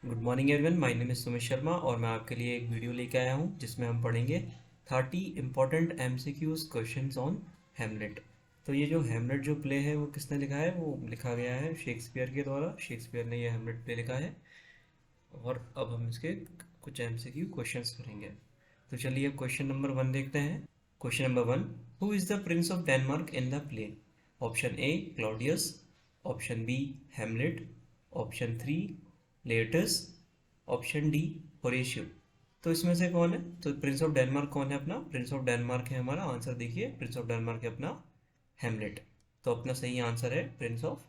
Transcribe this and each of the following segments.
Good morning everyone, my name is Sumit Sharma और मैं आपके लिए एक वीडियो लेके आया हूँ जिसमें हम पढ़ेंगे 30 इम्पॉर्टेंट एमसीक्यूज क्वेश्चंस ऑन हेमलेट। तो ये जो हेमलेट जो प्ले है वो किसने लिखा है? वो लिखा गया है शेक्सपियर के द्वारा। शेक्सपियर ने ये हेमलेट प्ले लिखा है और अब हम इसके कुछ एमसीक्यू क्वेश्चंस करेंगे। तो चलिए अब क्वेश्चन नंबर 1 देखते हैं। Question number 1, who is the prince of Denmark in the play? Option A Claudius, option B Hamlet, option 3 Laertes, option D Horatio. तो इसमें से कौन है? तो प्रिंस ऑफ डेनमार्क कौन है? अपना प्रिंस ऑफ डेनमार्क है हमारा आंसर। देखिए प्रिंस ऑफ डेनमार्क है अपना हेमलेट। तो अपना सही आंसर है प्रिंस ऑफ,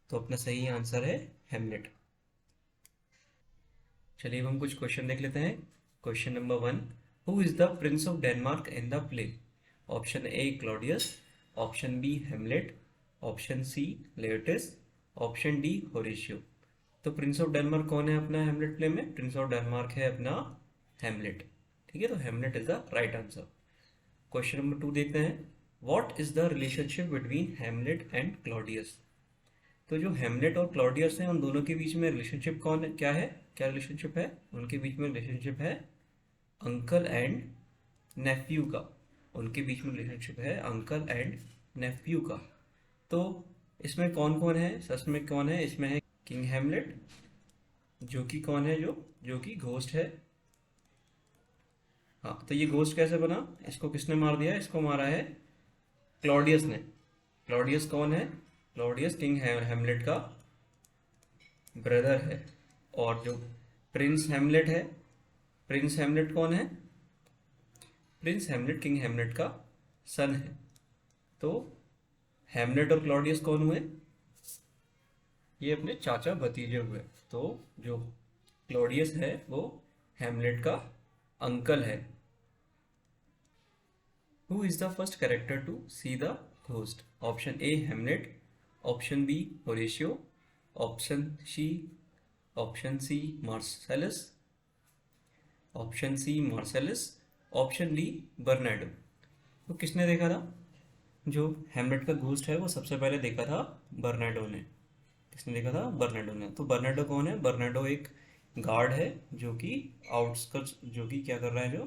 तो अपना सही आंसर है हेमलेट। चलिए अब हम कुछ क्वेश्चन देख लेते हैं। Question number 1, who is the prince of Denmark in the play? Option A Claudius, option B Hamlet, option C Laertes, option D Horatio. तो प्रिंस ऑफ डेनमार्क कौन है अपना हेमलेट प्ले में? प्रिंस ऑफ डेनमार्क है अपना Hamlet. ठीक है, तो Hamlet is the right answer. Question number 2 देखते हैं। What is the relationship between Hamlet and Claudius? तो जो हेमलेट और क्लॉडियस हैं उन दोनों के बीच में रिलेशनशिप कौन है? क्या है? क्या रिलेशनशिप है उनके बीच में? रिलेशनशिप है अंकल एंड नेफ्यू का। उनके बीच में रिलेशनशिप है अंकल एंड नेफ्यू का। तो इसमें कौन कौन है? सच में कौन है इसमें? है किंग हेमलेट, जो कि कौन है? जो कि घोस्ट है। हाँ, तो ये घोस्ट कैसे बना? इसको किसने मार दिया? इसको मारा है क्लॉडियस ने। क्लॉडियस कौन है? क्लॉडियस किंग हेमलेट का ब्रदर है। और जो प्रिंस हेमलेट है, प्रिंस हेमलेट कौन है? प्रिंस हेमलेट किंग हेमलेट का सन है। तो हेमलेट और क्लॉडियस कौन हुए? ये अपने चाचा भतीजे हुए। तो जो क्लॉडियस है वो हेमलेट का अंकल है। Who is the first character to see the ghost? Option A Hamlet, option B Horatio, option C Marcellus, option C Marcellus, option D Bernardo. तो किसने देखा था? जो हेमलेट का घोस्ट है वो सबसे पहले देखा था बर्नाडो ने। किसने देखा था? बर्नाडो ने। तो बर्नाडो कौन है? बर्नाडो एक गार्ड है जो कि आउटस्कर्ट्स, जो कि क्या कर रहा है जो।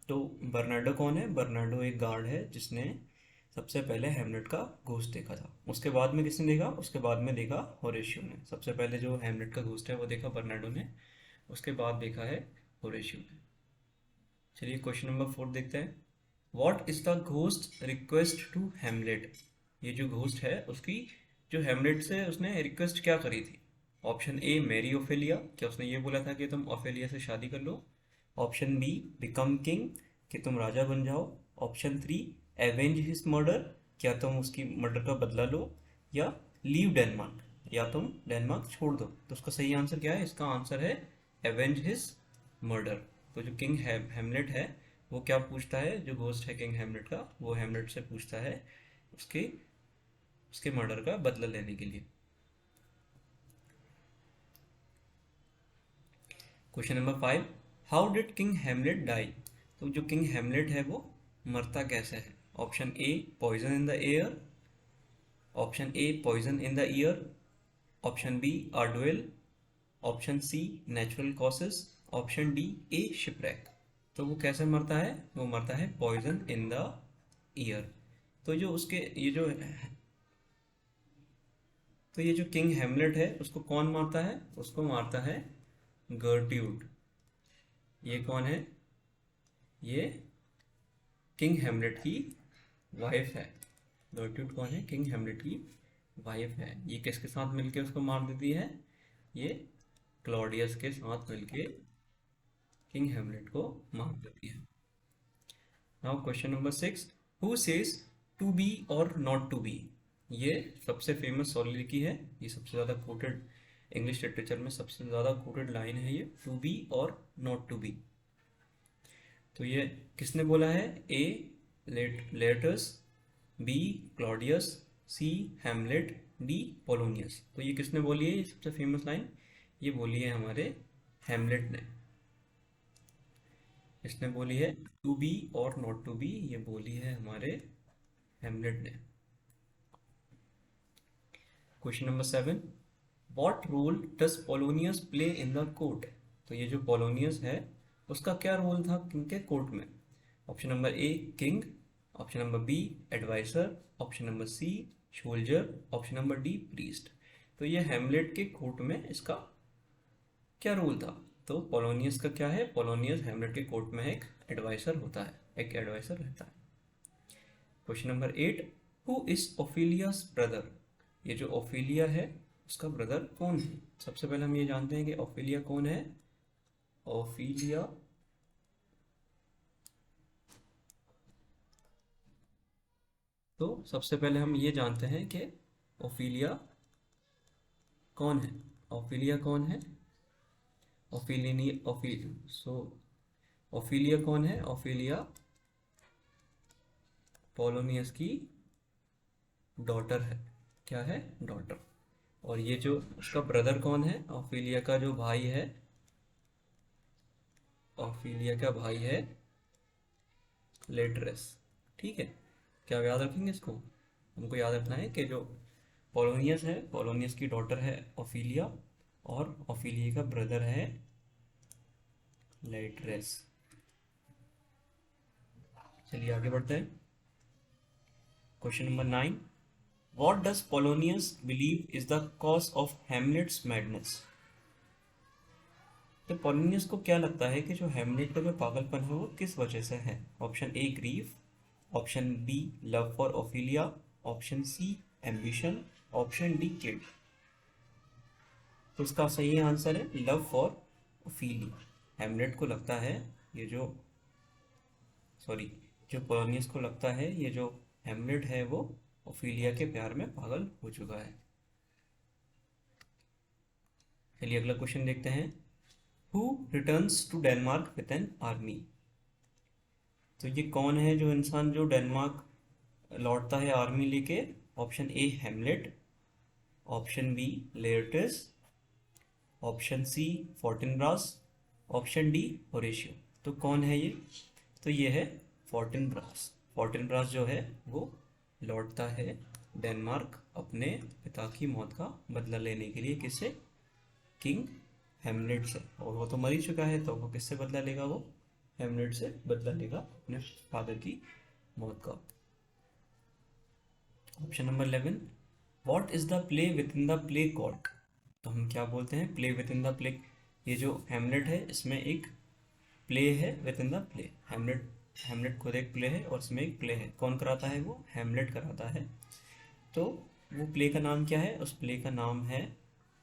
तो बर्नाडो कौन है? बर्नाडो एक गार्ड है जिसने सबसे पहले हेमलेट का घोस्ट देखा था। उसके बाद में किसने देखा? उसके बाद में देखा होरेशियो ने। सबसे पहले जो हेमलेट का घोस्ट है वो देखा बर्नाडो ने, उसके बाद देखा है होरेशियो ने। चलिए क्वेश्चन नंबर 4 देखते हैं। What is the ghost request to Hamlet? ये जो घोस्ट है उसकी, जो हेमलेट से उसने रिक्वेस्ट क्या करी थी? ऑप्शन ए मैरी ओफेलिया, क्या उसने ये बोला था कि तुम ओफेलिया से शादी कर लो? ऑप्शन बी बिकम किंग, कि तुम राजा बन जाओ? ऑप्शन 3 एवेंज हिज मर्डर, क्या तुम उसकी मर्डर का बदला लो? या लीव डेनमार्क, या तुम डेनमार्क छोड़ दो? तो उसका सही आंसर क्या है? इसका आंसर है एवेंज हिज मर्डर। तो जो किंग हेमलेट है वो क्या पूछता है? जो घोस्ट है किंग हेमलेट का, वो हेमलेट से पूछता है उसके उसके मर्डर का बदला लेने के लिए। Question number 5, how did king Hamlet die? तो जो किंग हेमलेट है वो मरता कैसे है? Option A poison in the air, option A poison in the ear, option B a duel, option C natural causes, option D a shipwreck. तो वो कैसे मरता है? वो मरता है पॉइजन इन द ईयर। तो जो उसके ये जो किंग हेमलेट है उसको कौन मारता है? उसको मारता है गर्ट्यूड। ये कौन है? ये किंग हेमलेट की वाइफ है। गर्ट्यूड कौन है? किंग हेमलेट की वाइफ है। ये किसके साथ मिलके उसको मार देती है? ये क्लॉडियस के साथ मिलके किंग हेमलेट को मार देती है। Now question number 6, who says to be और नॉट टू बी? ये सबसे फेमस सोलिलिकी है। ये सबसे ज़्यादा कोटेड, इंग्लिश लिटरेचर में सबसे ज़्यादा कोटेड लाइन है ये, टू बी और नॉट टू बी। तो ये किसने बोला है? ए लेटस, बी क्लॉडियस, सी हेमलेट, डी पोलोनियस। तो ये किसने बोली है ये सबसे फेमस लाइन? ये बोली है हमारे हेमलेट ने। इसने बोली है टू बी और नॉट टू बी, ये बोली है हमारे हेमलेट ने। Question number 7, what role does Polonius play in the court? तो ये जो पोलोनियस है उसका क्या रोल था किनके कोर्ट में? Option number A king, option number B adviser, option number C soldier, option number D priest. तो ये हेमलेट के कोर्ट में इसका क्या रोल था? तो पोलोनियस का क्या है? पोलोनियस हेमलेट के कोर्ट में एक एडवाइजर होता है, एक एडवाइजर रहता है। Question number 8, who is Ophelia's brother? ये जो ओफिलिया है उसका ब्रदर कौन है? सबसे पहले हम ये जानते हैं कि ओफिलिया कौन है। ओफिलिया तो सबसे पहले हम ये जानते हैं कि ओफिलिया कौन है। ओफिलिया कौन है? ओफिलिनी ओफिल सो ओफिलिया कौन है? ओफिलिया पोलोनियस की डॉटर है। क्या है? डॉटर। और ये जो उसका ब्रदर कौन है? ओफिलिया का जो भाई है, ओफिलिया का भाई है लेटरस। ठीक है, क्या याद रखेंगे इसको? हमको याद रखना है कि जो पोलोनियस है, पोलोनियस की डॉटर है ओफिलिया, और ओफिलिया का ब्रदर है लेटरस। चलिए आगे बढ़ते हैं। Question number 9, what does Polonius believe is the cause of Hamlet's madness? तो पोलोनियस को क्या लगता है कि जो हेमलेट का जो पागलपन है वो किस वजह से है? Option A grief, option B love for Ophelia, option C ambition, option D kid. तो इसका सही आंसर है लव फॉर ओफिलिया। हेमलेट को लगता है ये जो जो पोलोनियस को लगता है ये जो हेमलेट है वो ओफिलिया के प्यार में पागल हो चुका है। चलिए अगला क्वेश्चन देखते हैं। Who returns to Denmark with an army? तो ये कौन है जो इंसान जो डेनमार्क लौटता है आर्मी लेके? Option A Hamlet, option B Laertes, option C Fortinbras, option D Horatio. तो कौन है ये? तो ये है फोर्टिनब्रास। फोर्टिनब्रास जो है वो लौटता है डेनमार्क अपने पिता की मौत का बदला लेने के लिए। किससे? किंग हेमलेट से। और वो तो मर ही चुका है, तो वो किससे बदला लेगा? वो हेमलेट से बदला लेगा अपने फादर की मौत का। Option number 11, what is the play with in the play called? तो हम क्या बोलते हैं play with in the play? ये जो हेमलेट है इसमें एक प्ले है विद इन द प्ले। हेमलेट हेमलेट खुद एक प्ले है और इसमें एक प्ले है। कौन कराता है? वो हेमलेट कराता है। तो वो प्ले का नाम क्या है? उस प्ले का नाम है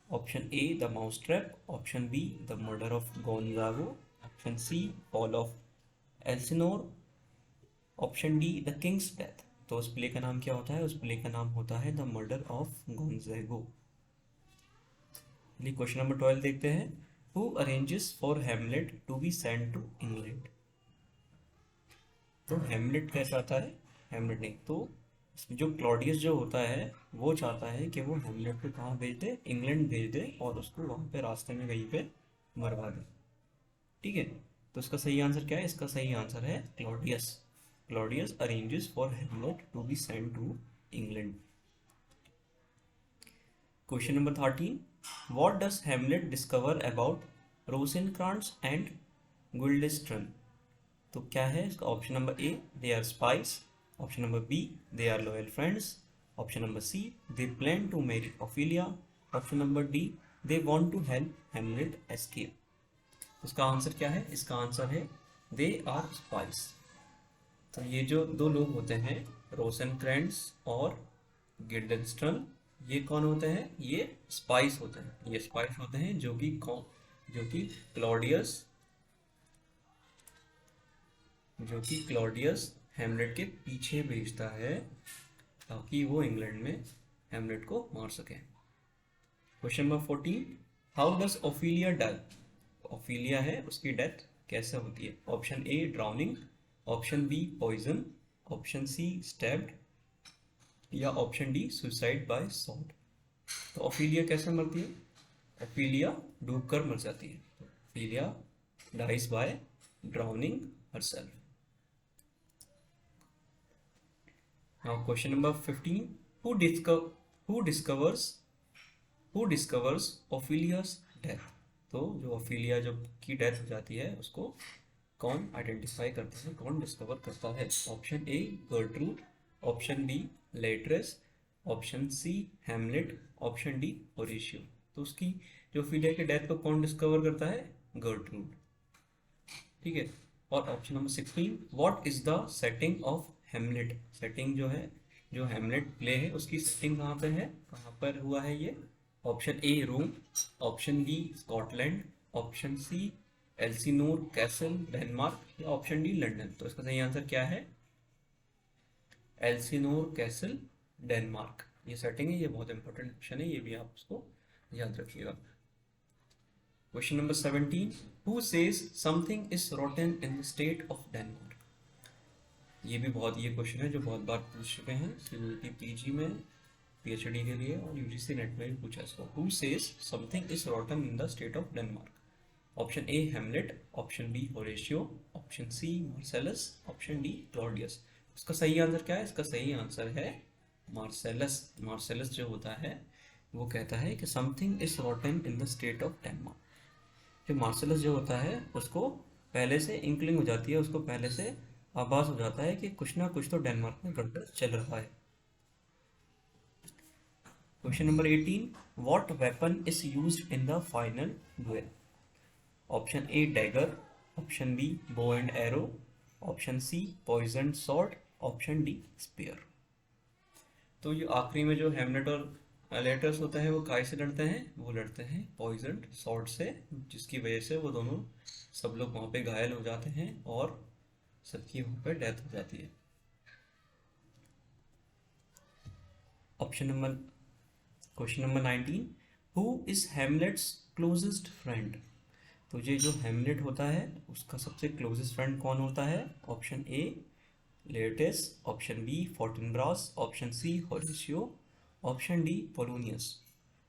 option A the mouse trap, option B the murder of Gonzago, option C fall of Elsinore, option D the king's death. तो उस प्ले का नाम क्या होता है? उस प्ले का नाम होता है the murder of Gonzago. Question number 12 देखते हैं। Who arranges for Hamlet to be send to England? तो हेमलेट कैसा आता है? हेमलेट नहीं, तो जो क्लॉडियस जो होता है वो चाहता है कि वो हेमलेट को कहाँ भेज दे? इंग्लैंड भेज दे और उसको वहाँ पे रास्ते में कहीं पे मरवा दे। ठीक है, तो इसका सही आंसर क्या है? इसका सही आंसर है Claudius. Claudius arranges for Hamlet to be send to England. Question number 13, what does Hamlet discover about Rosencrantz and Guildenstern? तो क्या है इसका? Option number A they are spies, option number B they are loyal friends, option number C they plan to marry Ophelia, option number D they want to help Hamlet escape. इसका answer क्या है? इसका answer है दे are spice. तो ये जो दो लोग होते हैं रोसेनक्रेंट्स और गिल्डेस्ट्रन, ये कौन होते हैं? ये स्पाइस होते हैं। ये स्पाइस होते हैं जो कि क्लॉडियस हेमलेट के पीछे भेजता है ताकि वो इंग्लैंड में हेमलेट को मार सके। Question number 14, how does Ophelia die? Ophelia है उसकी डेथ कैसे होती है? Option A drowning, option B poison, option C stabbed, या option D suicide by sword. तो ओफिलिया कैसे मरती है? ओफिलिया डूबकर मर जाती है। Ophelia dies by drowning herself. Now question number 15, who discovers who discovers Ophelia's death. तो जो ओफिलिया जब की डेथ हो जाती है उसको कौन आइडेंटिफाई करता है, कौन डिस्कवर करता है? Option A Gertrude, option B Laertes, option C Hamlet, option D Horatio. तो उसकी जो ओफिलिया की डेथ को कौन डिस्कवर करता है? गर्ट्रूड। ठीक है। और option number 16, what is the setting of Hamlet. Setting जो है, जो हेमलेट प्ले है उसकी सेटिंग कहाँ पे है, कहाँ पर हुआ है ये? Option A Rome, option B Scotland, option C Elsinore Castle Denmark, या ऑप्शन डी लंदन। तो इसका सही आंसर क्या है? Elsinore Castle Denmark. ये सेटिंग है, ये बहुत इंपॉर्टेंट क्वेश्चन है, ये भी आप उसको याद रखिएगा। Question number 17, who says something is rotten in the state of Denmark. ये भी बहुत, ये क्वेश्चन है जो बहुत बार पूछ चुके हैं सीयूईटी पीजी में, पीएचडी के लिए, और यूजीसी नेट में भी पूछा इसको। Who says something is rotten in the state of Denmark. Option A Hamlet, option B Horatio, option C Marcellus, option D Claudius. इसका सही आंसर क्या है? इसका सही आंसर है मार्सेलस। मार्सेलस जो होता है वो कहता है कि something is rotten in the state of Denmark. जो मार्सेलस जो होता है उसको पहले से इंक्लिंग हो जाती है, उसको पहले से आभास हो जाता है कि कुछ ना कुछ तो डेनमार्क में गड़बड़ चल रहा है। Question number 18, what weapon is used in the final duel. Option A dagger, option B bow and arrow, option C poison sword, option D spear. तो ये आखिरी में जो हेमलेट और लेटर्स होता है वो काय से लड़ते हैं? वो लड़ते हैं पॉइजन सॉर्ड से, जिसकी वजह से वो दोनों सब लोग वहाँ पे घायल हो जाते हैं और सबकी वहाँ पे डेथ हो जाती है। Option number question number 19, who is Hamlet's closest friend. तो ये जो हेमलेट होता है उसका सबसे क्लोजेस्ट फ्रेंड कौन होता है? Option A Laertes, option B Fortinbras, option C Horatio, option D Polonius.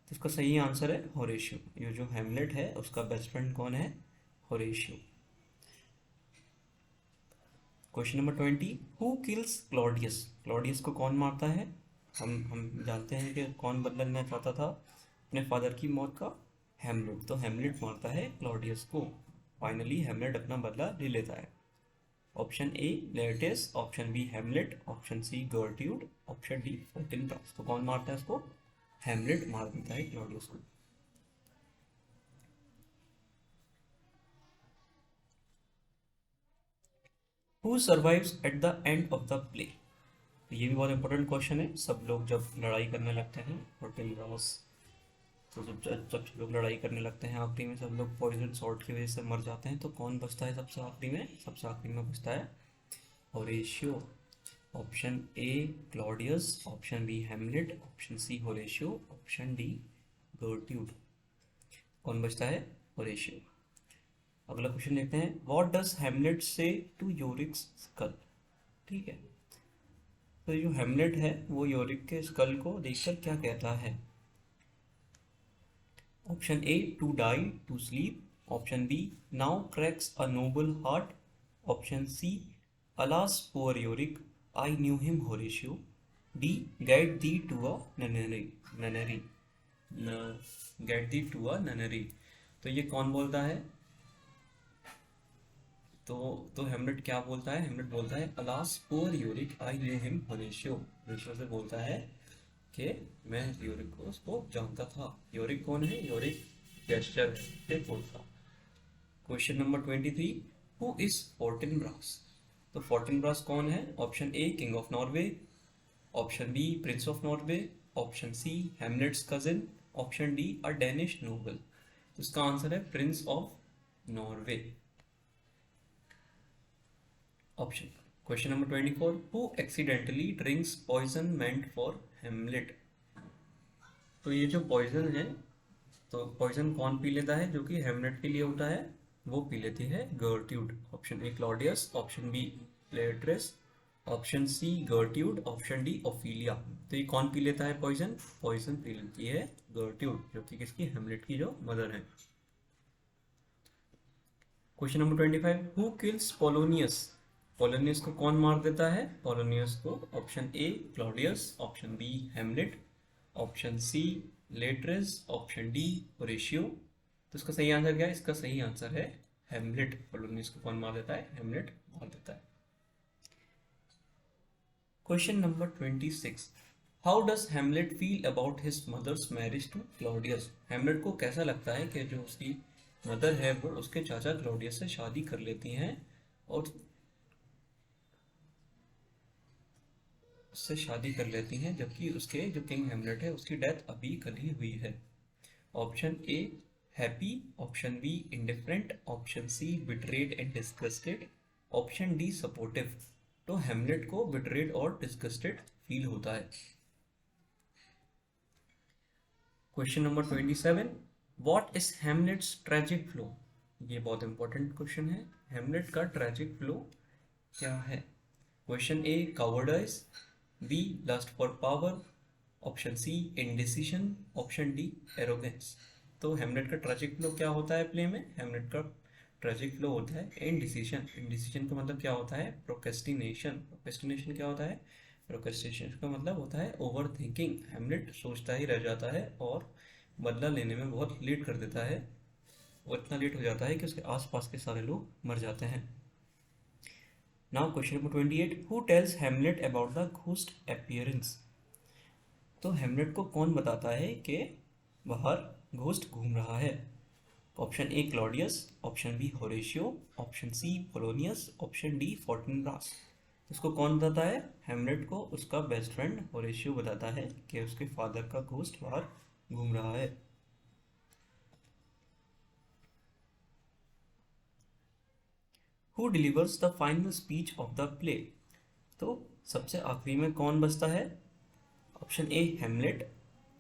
तो इसका सही आंसर है होरेशियो। ये जो हेमलेट है उसका बेस्ट फ्रेंड कौन है? Horatio. Question number 20, who kills Claudius. Claudius को कौन मारता है? हम जानते हैं कि कौन बदला लेना चाहता था अपने फादर की मौत का? हेमलेट। तो हेमलेट मारता है क्लॉडियस को। फाइनली हेमलेट अपना बदला ले लेता है। Option A Laertes, option B Hamlet, option C गर्ट्यूड, ऑप्शन डी फोर्टिनब्रास। तो कौन मारता है उसको? हेमलेट मार देता है क्लॉडियस को। Who survives at the end of the play. तो ये भी बहुत इंपॉर्टेंट क्वेश्चन है। सब लोग जब लड़ाई करने लगते हैं फोर्टिनब्रास, तो जब जब जब सब लोग लड़ाई करने लगते हैं आखिरी में सब लोग पॉइजन सॉर्ट की वजह से मर जाते हैं, तो कौन बचता है सबसे आखिरी में? सबसे आखिरी में बचता है Horatio. Option A Claudius, option B Hamlet, option C Horatio, option D गर्ट्यूड। कौन बचता है? होरेशियो। अगला क्वेश्चन देखते हैं, व्हाट डज हेमलेट से टू योरिक्स स्कल। ठीक है। तो जो हेमलेट है वो योरिक के स्कल को देखकर क्या कहता है? Option A to die to sleep, option B now cracks a noble heart, option C alas poor Yorick I knew him Horatio, D get thee to a nunnery nunnery get thee to a nunnery. तो ये कौन बोलता है? तो हेमलेट क्या बोलता है? Hamlet बोलता है alas poor Yorick I knew him Horatio. Horatio से बोलता है कि मैं योरिक को उसको जानता था। योरिक कौन है? योरिक जेस्चर है बोलता। Question number 23, who is Fortinbras. तो फोर्टिनब्रास कौन है? Option A king of Norway, option B prince of Norway, option C Hamlet's cousin, option D a Danish noble. तो इसका आंसर है prince of Norway. Option question number 24, who accidentally drinks poison meant for Hamlet. तो ये जो poison है, तो poison कौन P लेता है जो कि हेमलेट के लिए होता है? वो पी लेती है गर्ट्यूड। Option A Claudius, option B Laertes, option C गर्ट्यूड, ऑप्शन डी ओफिलिया। तो ये कौन पी लेता है पॉइजन? पॉइजन पी लेती है गर्ट्यूड, जो कि किसकी? हेमलेट की जो मदर है। Question number 25, who kills Polonius. Polonius को कौन मार देता है? पोलोनियस को option A Claudius, option B Hamlet, option C Laertes, option D Horatio. तो इसका सही आंसर क्या है? इसका सही आंसर है हेमलेट। पोलोनियस को कौन मार देता है? हेमलेट मार देता है। Question number 26, how does Hamlet feel about his mother's marriage to Claudius? Hamlet को कैसा लगता है कि जो उसकी मदर है वो उसके चाचा क्लॉडियस से शादी कर लेती हैं और उससे शादी कर लेती हैं, जबकि उसके जो किंग हेमलेट है उसकी डेथ अभी कल ही हुई है। Option A happy, option B indifferent, option C betrayed and disgusted, option D supportive. तो हेमलेट को बिट्रेड और डिस्गस्टेड फील होता है। Question number 27, what is Hamlet's tragic flaw? ये बहुत इंपॉर्टेंट क्वेश्चन है। हेमलेट का ट्रेजिक फ्लो क्या है? Question A cowardice, B lust for power, option C indecision, option D arrogance. तो हेमलेट का ट्रेजिक फ्लो क्या होता है प्ले में? हेमलेट का ट्रेजिक फ्लो होता है इंडिसिशन। इंडिसिशन का मतलब क्या होता है? प्रोक्रेस्टिनेशन। प्रोक्रेस्टिनेशन क्या होता है? प्रोक्रेस्टिनेशन का मतलब होता है ओवर थिंकिंग। हेमलेट सोचता ही रह जाता है और बदला लेने में बहुत लेट कर देता है। वो इतना लेट हो जाता है कि उसके आसपास के सारे लोग मर जाते हैं। Now question number 28, who tells Hamlet about the ghost appearance? तो हेमलेट को कौन बताता है कि बाहर घोस्ट घूम रहा है? Option A Claudius, option B Horatio, option C Polonius, option D Fortinbras. इसको कौन बताता है? हेमलेट को उसका बेस्ट फ्रेंड होरेशियो बताता है कि उसके फादर का घोस्ट बाहर घूम रहा है। Who delivers the final speech of the play? तो सबसे आखिरी में कौन बचता है? ऑप्शन ए हेमलेट।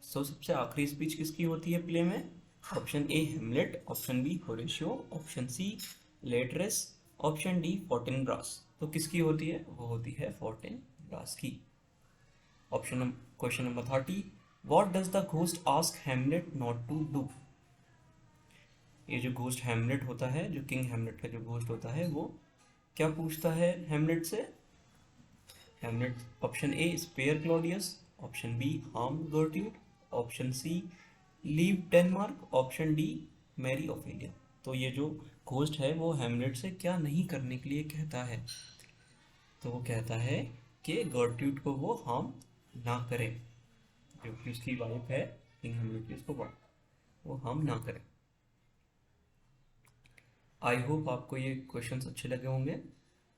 सो सबसे आखिरी स्पीच किसकी होती है प्ले में? Option A Hamlet, option B Horatio, option C Laertes, option D Fortinbras. तो किसकी होती है? वो होती है फोर्टिनब्रास की। Option question number 30, what does the ghost ask Hamlet not to do? ये जो घोस्ट हेमलेट होता है, जो किंग हेमलेट का जो घोस्ट होता है, वो क्या पूछता है हेमलेट से? Hamlet option A spare Claudius, option B harm गर्ट्यूड, option C leave Denmark, option D marry Ophelia. तो ये जो घोस्ट है वो हेमलेट से क्या नहीं करने के लिए कहता है? तो वो कहता है कि गर्ट्यूड को वो हार्म ना करे, जो कि उसकी वाइफ है किंग हेमलेट की, उसको वो हार्म ना करे। आई होप आपको ये क्वेश्चंस अच्छे लगे होंगे।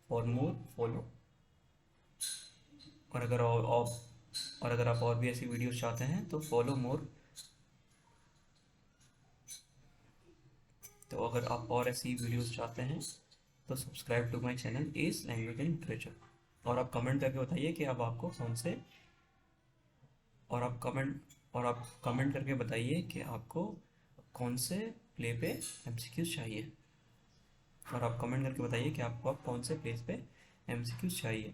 For more follow. और अगर आप और भी ऐसी वीडियोस चाहते हैं तो फॉलो मोर। तो अगर आप और ऐसी वीडियोस चाहते हैं तो subscribe to my channel S language and literature. और आप कमेंट करके बताइए कि अब आपको कौन से और आप कमेंट करके बताइए कि आपको कौन से प्ले पे एमसीक्यूज चाहिए। और आप कमेंट करके बताइए कि आपको अब कौन से प्लेस पे एमसीक्यूज चाहिए।